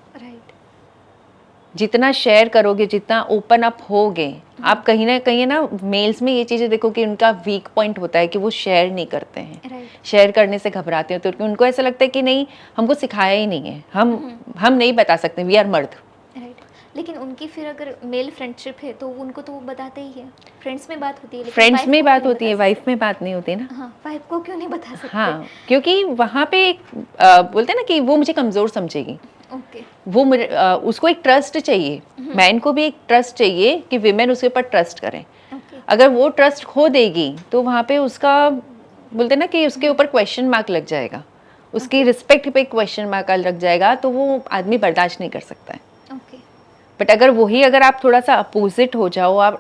जितना शेयर करोगे, जितना ओपन अप होगे, आप कहीं ना मेल्स में ये चीज़ें देखो कि उनका वीक पॉइंट होता है कि वो शेयर नहीं करते हैं। शेयर करने से घबराते हैं, तो उनको ऐसा लगता है कि नहीं, हमको सिखाया ही नहीं है, हम नहीं बता सकते, वी आर मर्द। लेकिन उनकी फिर अगर मेल फ्रेंडशिप है तो उनको तो वो बताते ही है, फ्रेंड्स में बात होती है, फ्रेंड्स में बात होती है, वाइफ में बात नहीं होती ना। हाँ, वाइफ को क्यों नहीं बता सकते? हाँ, क्योंकि वहाँ पे बोलते हैं ना कि वो मुझे कमज़ोर समझेगी। ओके। वो उसको एक ट्रस्ट चाहिए, मैन को भी एक ट्रस्ट चाहिए कि विमेन उसके ऊपर ट्रस्ट करें। अगर वो ट्रस्ट खो देगी तो वहाँ पे उसका बोलते हैं ना कि उसके ऊपर क्वेश्चन मार्क लग जाएगा, उसकी रिस्पेक्ट पे क्वेश्चन मार्क लग जाएगा, तो वो आदमी बर्दाश्त नहीं कर सकता है। बट अगर आप थोड़ा सा अपोजिट हो जाओ, आप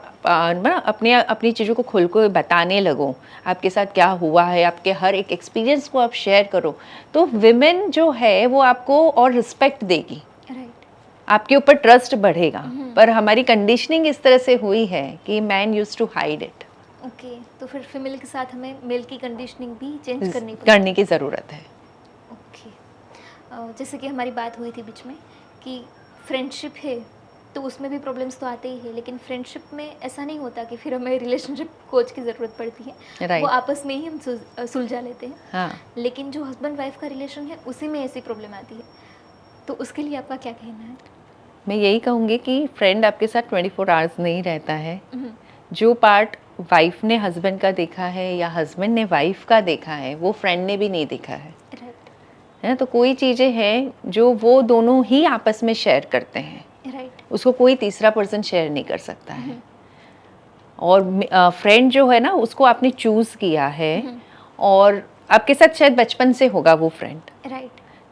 अपनी चीज़ों को खुल को बताने लगो, आपके साथ क्या हुआ है, आपके हर एक एक्सपीरियंस को आप शेयर करो, तो विमेन जो है वो आपको और रिस्पेक्ट देगी। आपके ऊपर ट्रस्ट बढ़ेगा। पर हमारी कंडीशनिंग इस तरह से हुई है कि man used to hide it. Okay, तो फिर फीमेल के साथ हमें मेल की कंडीशनिंग भी चेंज करने की ज़रूरत है। ओके, जैसे कि हमारी बात हुई थी बीच में कि फ्रेंडशिप है तो उसमें भी प्रॉब्लम्स तो आते ही है, लेकिन फ्रेंडशिप में ऐसा नहीं होता कि फिर हमें रिलेशनशिप कोच की ज़रूरत पड़ती है। वो आपस में ही हम सुलझा लेते हैं। हाँ। लेकिन जो हस्बैंड वाइफ का रिलेशन है उसी में ऐसी प्रॉब्लम आती है, तो उसके लिए आपका क्या कहना है? मैं यही कहूँगी कि फ्रेंड आपके साथ 24 आवर्स नहीं रहता है। जो पार्ट वाइफ ने हस्बैंड का देखा है या हस्बैंड ने वाइफ का देखा है, वो फ्रेंड ने भी नहीं देखा है। है ना? तो कोई चीज़ें हैं जो वो दोनों ही आपस में शेयर करते हैं। उसको कोई तीसरा पर्सन शेयर नहीं कर सकता है। और फ्रेंड जो है ना, उसको आपने चूज़ किया है और आपके साथ शायद बचपन से होगा वो फ्रेंड।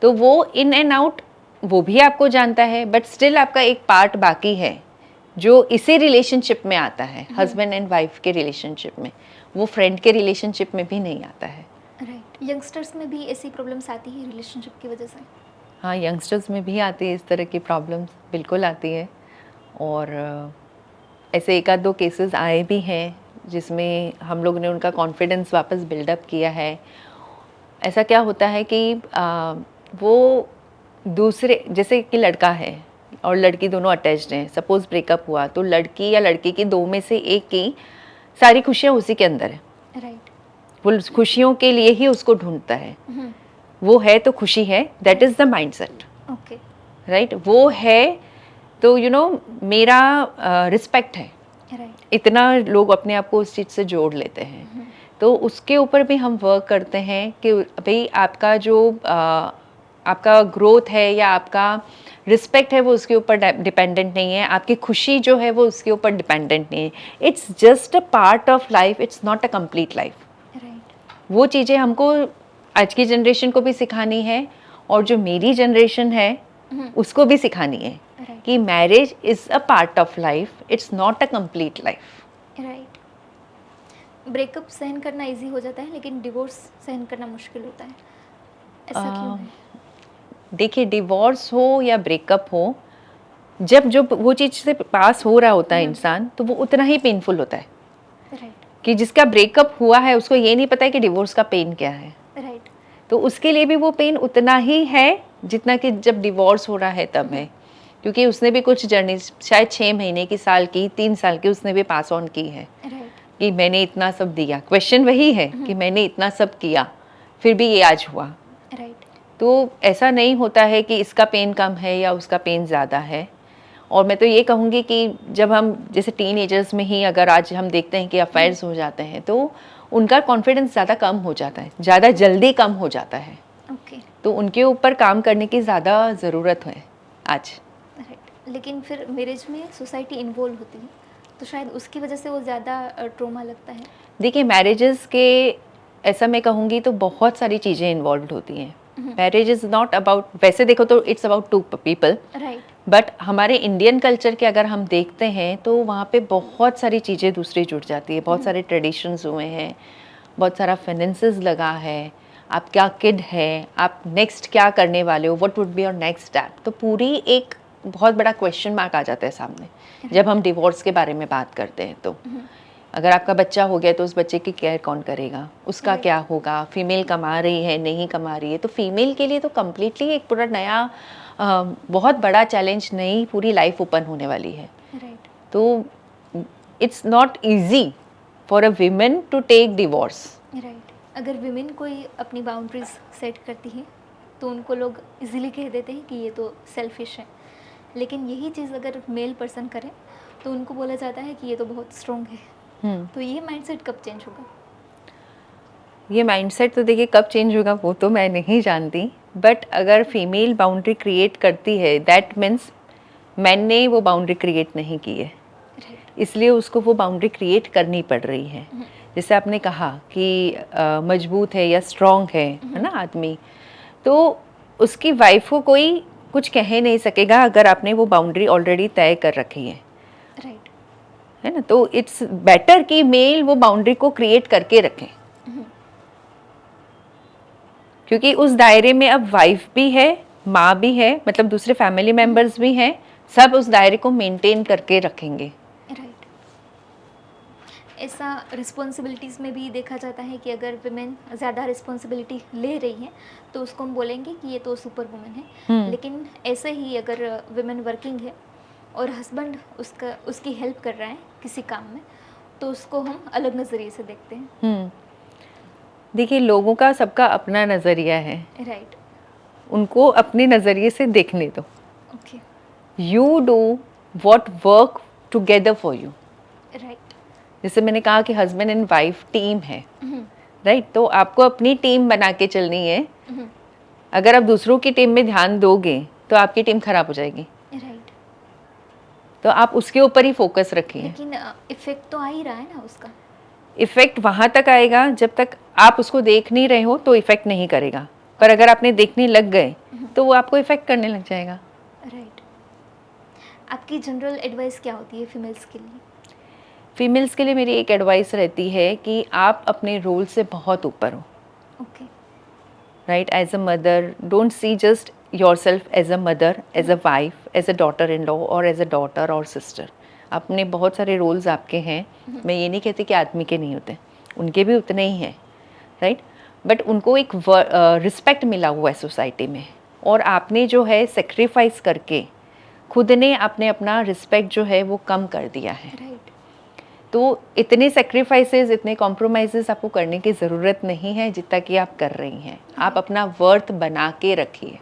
तो वो इन एंड आउट वो भी आपको जानता है, बट स्टिल आपका एक पार्ट बाकी है जो इसी रिलेशनशिप में आता है, हस्बैंड एंड वाइफ के रिलेशनशिप में। वो फ्रेंड के रिलेशनशिप में भी नहीं आता है। यंगस्टर्स में भी ऐसी प्रॉब्लम्स आती है रिलेशनशिप की वजह से? हाँ, यंगस्टर्स में भी आती है इस तरह की प्रॉब्लम्स, बिल्कुल आती है। और ऐसे एक आध दो केसेस आए भी हैं जिसमें हम लोग ने उनका कॉन्फिडेंस वापस बिल्डअप किया है। ऐसा क्या होता है कि वो दूसरे, जैसे कि लड़का है और लड़की दोनों अटैच्ड हैं, सपोज ब्रेकअप हुआ, तो लड़की या लड़के की दो में से एक की सारी खुशियाँ उसी के अंदर है। वो खुशियों के लिए ही उसको ढूंढता है। वो है तो खुशी है, that is the mindset, okay, right. वो है तो मेरा रिस्पेक्ट है, राइट, इतना लोग अपने आप को उस चीज़ से जोड़ लेते हैं। तो उसके ऊपर भी हम वर्क करते हैं कि भाई आपका जो आपका ग्रोथ है या आपका रिस्पेक्ट है वो उसके ऊपर डिपेंडेंट नहीं है, आपकी खुशी जो है वो उसके ऊपर डिपेंडेंट नहीं है। It's just a part of life, it's not a complete life. Right, वो चीज़ें हमको आज की जनरेशन को भी सिखानी है, और जो मेरी जनरेशन है उसको भी सिखानी है राइट, कि marriage is a part of life, it's not a complete life. Right. Breakup सहन करना इजी हो जाता है, लेकिन डिवोर्स सहन करना मुश्किल होता है, ऐसा क्यों है? देखिए, डिवोर्स हो या ब्रेकअप हो, जब जो वो चीज़ से पास हो रहा होता है इंसान, तो वो उतना ही पेनफुल होता है। राइट, कि जिसका ब्रेकअप हुआ है उसको ये नहीं पता है कि डिवोर्स का पेन क्या है, राइट, तो उसके लिए भी वो पेन उतना ही है जितना कि जब डिवोर्स हो रहा है तब है। क्योंकि उसने भी कुछ जर्नी, शायद 6 महीने की, साल की, 3 साल की, उसने भी पास ऑन की है राइट, कि मैंने इतना सब दिया। क्वेश्चन वही है कि मैंने इतना सब किया, फिर भी ये आज हुआ। राइट, तो ऐसा नहीं होता है कि इसका पेन कम है या उसका पेन ज़्यादा है। और मैं तो ये कहूँगी कि जब हम जैसे टीनेजर्स में ही अगर आज हम देखते हैं कि अफेयर्स हो जाते हैं, तो उनका कॉन्फिडेंस ज़्यादा कम हो जाता है, ज़्यादा जल्दी कम हो जाता है। ओके, तो उनके ऊपर काम करने की ज़्यादा ज़रूरत है आज। राइट। लेकिन फिर मैरिज में सोसाइटी इन्वॉल्व होती है, तो शायद उसकी वजह से वो ज़्यादा ट्रॉमा लगता है। देखिए, मैरिजेस के, ऐसा मैं कहूँगी तो बहुत सारी चीज़ें इन्वॉल्व होती हैं। मैरिज इज़ नॉट अबाउट, वैसे देखो तो it's about 2 people, right, but हमारे इंडियन कल्चर के अगर हम देखते हैं तो वहाँ पे बहुत सारी चीज़ें दूसरी जुड़ जाती है। बहुत सारे ट्रेडिशंस हुए हैं, बहुत सारा फाइनेंसेस लगा है, आप क्या किड है, आप नेक्स्ट क्या करने वाले हो, what would be your next step. तो पूरी एक बहुत बड़ा क्वेश्चन मार्क आ जाता है सामने जब हम डिवोर्स के बारे में बात करते हैं। तो अगर आपका बच्चा हो गया तो उस बच्चे की केयर कौन करेगा, उसका क्या होगा, फीमेल कमा रही है, नहीं कमा रही है, तो फीमेल के लिए तो कम्प्लीटली एक पूरा नया बहुत बड़ा चैलेंज, नई पूरी लाइफ ओपन होने वाली है। राइट, तो it's not easy for a women to take divorce. Right. अगर विमेन कोई अपनी बाउंड्रीज सेट करती है, तो उनको लोग इजीली कह देते हैं कि ये तो सेल्फिश है। लेकिन यही चीज़ अगर मेल पर्सन करे, तो उनको बोला जाता है कि ये तो बहुत स्ट्रॉन्ग है। तो ये माइंडसेट कब चेंज होगा? ये माइंडसेट तो देखिए कब चेंज होगा वो तो मैं नहीं जानती, बट अगर फीमेल बाउंड्री क्रिएट करती है, दैट मीन्स मैन ने वो बाउंड्री क्रिएट नहीं की है, राइट, इसलिए उसको वो बाउंड्री क्रिएट करनी पड़ रही है। जैसे आपने कहा कि मजबूत है या स्ट्रॉन्ग है ना आदमी, तो उसकी वाइफ को कोई कुछ कह नहीं सकेगा अगर आपने वो बाउंड्री ऑलरेडी तय कर रखी राइट, है ना। तो इट्स बेटर कि मेल वो बाउंड्री को क्रिएट करके रखें, क्योंकि उस दायरे में अब वाइफ भी है, माँ भी है, मतलब दूसरे फैमिली मेम्बर्स भी हैं, सब उस दायरे को मेंटेन करके रखेंगे। राइट। ऐसा रिस्पॉन्सिबिलिटीज़ में भी देखा जाता है कि अगर वुमेन ज़्यादा रिस्पॉन्सिबिलिटी ले रही है, तो उसको हम बोलेंगे कि ये तो सुपर वुमेन है। लेकिन ऐसे ही अगर वुमेन वर्किंग है और हस्बैंड उसकी हेल्प कर रहा है किसी काम में, तो उसको हम अलग नज़रिए से देखते हैं। देखिए, लोगों का सबका अपना नज़रिया है, राइट, उनको अपने नज़रिए से देखने दो। Okay, you do what work together for you. Right, जैसे मैंने कहा कि हस्बैंड एंड वाइफ टीम है, राइट, तो आपको अपनी टीम बना के चलनी है। अगर आप दूसरों की टीम में ध्यान दोगे तो आपकी टीम खराब हो जाएगी, राइट। तो आप उसके ऊपर ही फोकस रखिए। लेकिन इफेक्ट तो आ ही रहा है ना उसका। इफेक्ट वहाँ तक आएगा जब तक आप उसको देख नहीं रहे हो तो इफेक्ट नहीं करेगा, पर अगर आपने देखने लग गए तो वो आपको इफेक्ट करने लग जाएगा। राइट। आपकी जनरल एडवाइस क्या होती है फीमेल्स के लिए? फीमेल्स के लिए मेरी एक एडवाइस रहती है कि आप अपने रोल से बहुत ऊपर हो, okay, right. As a mother, don't see just yourself as a mother, as a wife, as a daughter in law और एज अ डॉटर और सिस्टर। अपने बहुत सारे रोल्स आपके हैं। मैं ये नहीं कहती कि आदमी के नहीं होते, उनके भी उतने ही हैं, राइट। बट उनको एक रिस्पेक्ट मिला हुआ है सोसाइटी में, और आपने जो है सेक्रीफाइस करके खुद ने आपने अपना रिस्पेक्ट जो है वो कम कर दिया है। राइट, तो इतने सेक्रीफाइसेस, इतने कॉम्प्रोमाइजेस आपको करने की ज़रूरत नहीं है जितना कि आप कर रही हैं। आप अपना वर्थ बना के रखिए।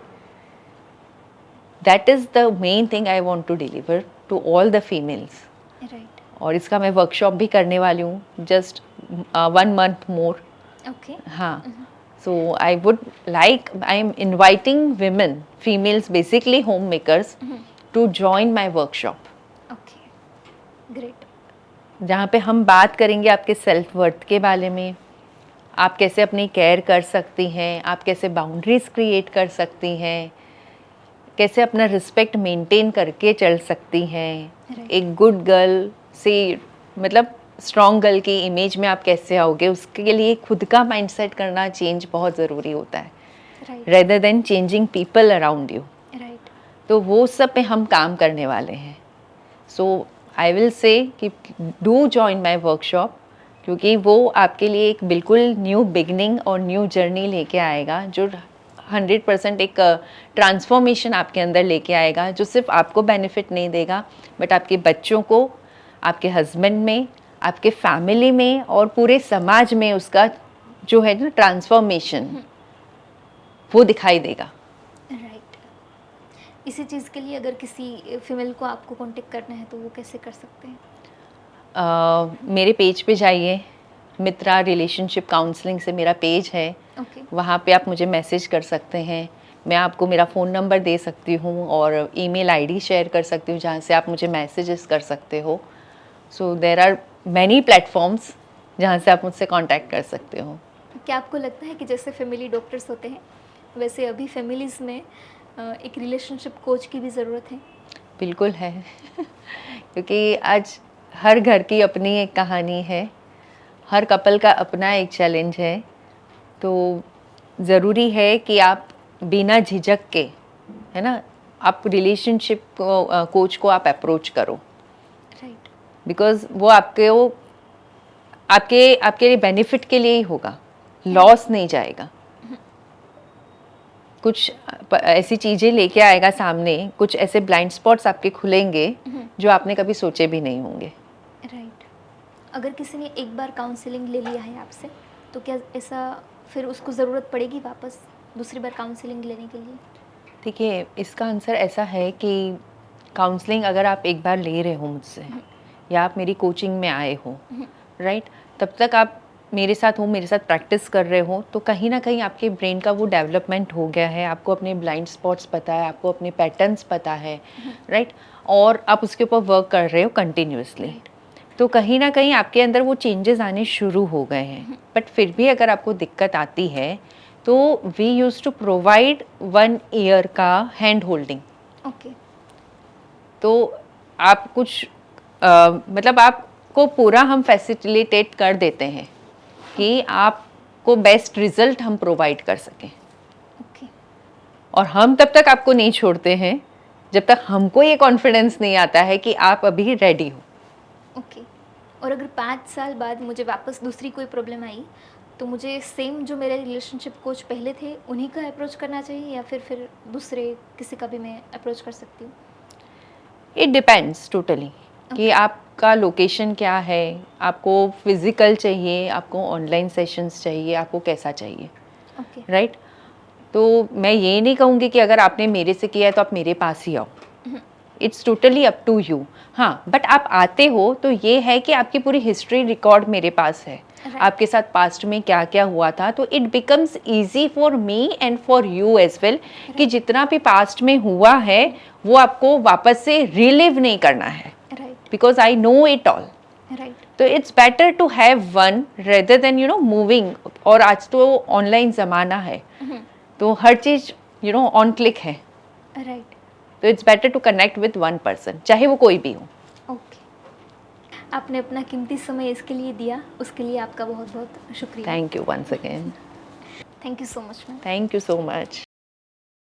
That is the main thing I want to deliver to all the females. Right. और इसका मैं वर्कशॉप भी करने वाली हूँ, जस्ट 1 मंथ मोर। ओके। हाँ, so I would like, I am inviting women, females, basically homemakers, to join my workshop. Okay, great. जहाँ पे हम बात करेंगे आपके सेल्फ वर्थ के बारे में, आप कैसे अपनी केयर कर सकती हैं, आप कैसे बाउंड्रीज क्रिएट कर सकती हैं, कैसे अपना रिस्पेक्ट मेंटेन करके चल सकती हैं, Right. एक गुड गर्ल से मतलब स्ट्रॉन्ग गर्ल की इमेज में आप कैसे आओगे, उसके लिए खुद का माइंडसेट करना चेंज बहुत ज़रूरी होता है, right. Rather than changing people around you. Right. तो वो सब पे हम काम करने वाले हैं। सो आई विल से कि डू जॉइन माई वर्कशॉप, क्योंकि वो आपके लिए एक बिल्कुल न्यू बिगनिंग और न्यू जर्नी लेके आएगा, जो 100% एक ट्रांसफॉर्मेशन आपके अंदर लेके आएगा, जो सिर्फ आपको बेनिफिट नहीं देगा बट आपके बच्चों को, आपके हस्बैंड में, आपके फैमिली में और पूरे समाज में उसका जो है ना ट्रांसफॉर्मेशन वो दिखाई देगा। राइट। इसी चीज़ के लिए अगर किसी फीमेल को आपको कांटेक्ट करना है तो वो कैसे कर सकते हैं? मेरे पेज पे जाइए, मित्रा रिलेशनशिप काउंसलिंग से मेरा पेज है। ओके। वहाँ पे आप मुझे मैसेज कर सकते हैं। मैं आपको मेरा फ़ोन नंबर दे सकती हूँ और ईमेल आईडी शेयर कर सकती हूँ जहाँ से आप मुझे मैसेजेस कर सकते हो। So there are many platforms जहाँ से आप मुझसे कांटेक्ट कर सकते हो। क्या आपको लगता है कि जैसे फैमिली डॉक्टर्स होते हैं वैसे अभी फैमिलीज़ में एक रिलेशनशिप कोच की भी ज़रूरत है? बिल्कुल है क्योंकि आज हर घर की अपनी एक कहानी है, हर कपल का अपना एक चैलेंज है। तो ज़रूरी है कि आप बिना झिझक के, है ना, आप रिलेशनशिप कोच को आप अप्रोच करो, राइट। बिकॉज़ वो आपके बेनिफिट के लिए ही होगा, लॉस नहीं जाएगा। कुछ ऐसी चीज़ें लेके आएगा सामने, कुछ ऐसे ब्लाइंड स्पॉट्स आपके खुलेंगे जो आपने कभी सोचे भी नहीं होंगे। राइट। अगर किसी ने एक बार काउंसलिंग ले लिया है आपसे तो क्या ऐसा फिर उसको ज़रूरत पड़ेगी वापस दूसरी बार काउंसलिंग लेने के लिए? देखिए, इसका आंसर ऐसा है कि काउंसलिंग अगर आप एक बार ले रहे हो मुझसे या आप मेरी कोचिंग में आए हो, राइट, तब तक आप मेरे साथ हो, मेरे साथ प्रैक्टिस कर रहे हो, तो कहीं ना कहीं आपके ब्रेन का वो डेवलपमेंट हो गया है, आपको अपने ब्लाइंड स्पॉट्स पता है, आपको अपने पैटर्न्स पता है, राइट, और आप उसके ऊपर वर्क कर रहे हो कंटिन्यूसली। तो कहीं ना कहीं आपके अंदर वो चेंजेस आने शुरू हो गए हैं। बट फिर भी अगर आपको दिक्कत आती है तो we use to provide 1 year का हैंड होल्डिंग। ओके। तो आप कुछ मतलब आपको पूरा हम फैसिलिटेट कर देते हैं कि आपको बेस्ट रिजल्ट हम प्रोवाइड कर सकें। ओके। और हम तब तक आपको नहीं छोड़ते हैं जब तक हमको ये कॉन्फिडेंस नहीं आता है कि आप अभी रेडी हो। ओके। और अगर 5 साल बाद मुझे वापस दूसरी कोई प्रॉब्लम आई तो मुझे सेम जो मेरे रिलेशनशिप कोच पहले थे उन्हीं का अप्रोच करना चाहिए या फिर दूसरे किसी का भी मैं अप्रोच कर सकती हूँ? इट डिपेंड्स टोटली कि आपका लोकेशन क्या है, आपको फिजिकल चाहिए, आपको ऑनलाइन सेशंस चाहिए, आपको कैसा चाहिए, ओके। राइट? तो मैं ये नहीं कहूँगी कि अगर आपने मेरे से किया है तो आप मेरे पास ही आओ। It's totally up to you. हाँ, बट आप आते हो तो ये है कि आपकी पूरी हिस्ट्री रिकॉर्ड मेरे पास है, आपके साथ पास्ट में क्या क्या हुआ था, तो it becomes easy for me and for you as well कि जितना भी पास्ट में हुआ है वो आपको वापस से रिलिव नहीं करना है, right. Because I know it all. Right. तो it's better to have one rather than moving. और आज तो ऑनलाइन ज़माना है, तो हर चीज़ ऑन क्लिक है। राइट। तो it's better to connect with 1 person, चाहे वो कोई भी हो। ओके। आपने अपना कीमती समय इसके लिए दिया, उसके लिए आपका बहुत बहुत शुक्रिया। Thank you once again. Thank you so much ma'am. Thank you so much.